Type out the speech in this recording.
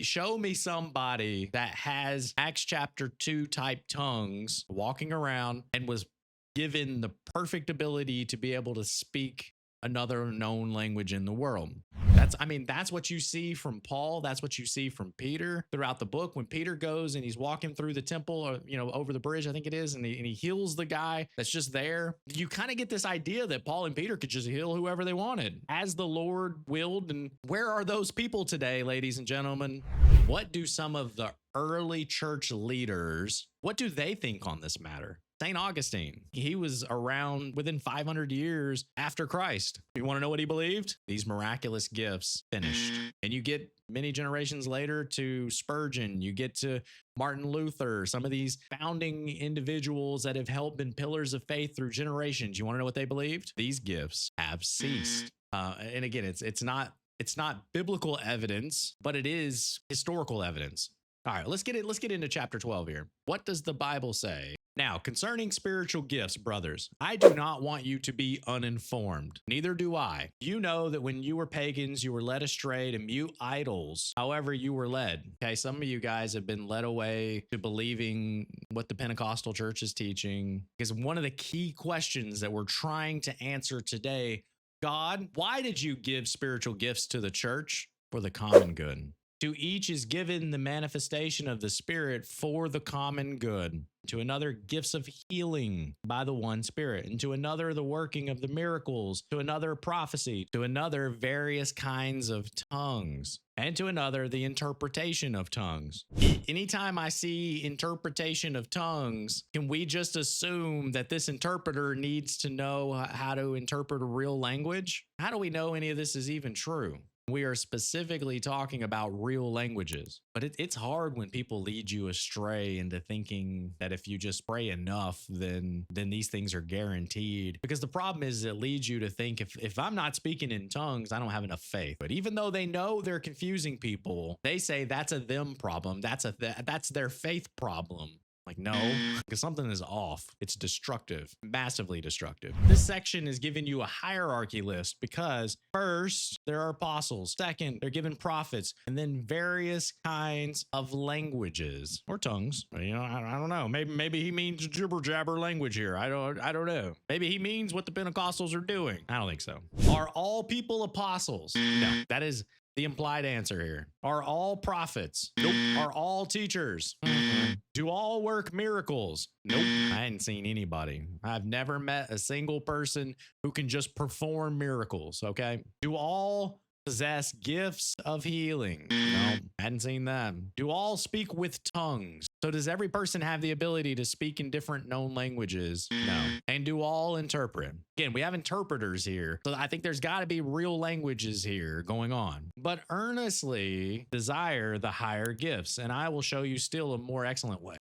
show me somebody that has Acts chapter 2 type tongues walking around and was given the perfect ability to be able to speak another known language in the world. That's what you see from Paul. That's what you see from Peter throughout the book. When Peter goes and he's walking through the temple, or, over the bridge, I think it is, and he heals the guy that's just there. You kind of get this idea that Paul and Peter could just heal whoever they wanted as the Lord willed. And where are those people today, ladies and gentlemen? What do some of the early church leaders, what do they think on this matter? St. Augustine, he was around within 500 years after Christ. You want to know what he believed? These miraculous gifts finished. And you get many generations later to Spurgeon, you get to Martin Luther, some of these founding individuals that have helped been pillars of faith through generations. You want to know what they believed? These gifts have ceased. And again, it's not biblical evidence, but it is historical evidence. All right, let's get into chapter 12 here. What does the Bible say? Now, concerning spiritual gifts, brothers, I do not want you to be uninformed. Neither do I. You know that when you were pagans, you were led astray to mute idols. However, you were led. Okay, some of you guys have been led away to believing what the Pentecostal church is teaching. Because one of the key questions that we're trying to answer today, God, why did you give spiritual gifts to the church? For the common good. To each is given the manifestation of the Spirit for the common good. To another, gifts of healing by the one Spirit. And to another, the working of the miracles. To another, prophecy. To another, various kinds of tongues. And to another, the interpretation of tongues. Anytime I see interpretation of tongues, can we just assume that this interpreter needs to know how to interpret a real language? How do we know any of this is even true? We are specifically talking about real languages, but it's hard when people lead you astray into thinking that if you just pray enough, then these things are guaranteed. Because the problem is it leads you to think if I'm not speaking in tongues, I don't have enough faith. But even though they know they're confusing people, they say that's a them problem. That's their faith problem. Like, no, because something is off. It's destructive, massively destructive. This section is giving you a hierarchy list because first, there are apostles. Second, they're given prophets, and then various kinds of languages or tongues. I don't know. Maybe he means jibber jabber language here. I don't know. Maybe he means what the Pentecostals are doing. I don't think so. Are all people apostles? No, that is the implied answer here. Are all prophets? Nope. Are all teachers? Do all work miracles? Nope. I hadn't seen anybody. I've never met a single person who can just perform miracles, okay? Do all possess gifts of healing? No, hadn't seen them. Do all speak with tongues? So does every person have the ability to speak in different known languages? No. And do all interpret? Again, we have interpreters here. So I think there's got to be real languages here going on. But earnestly desire the higher gifts, and I will show you still a more excellent way.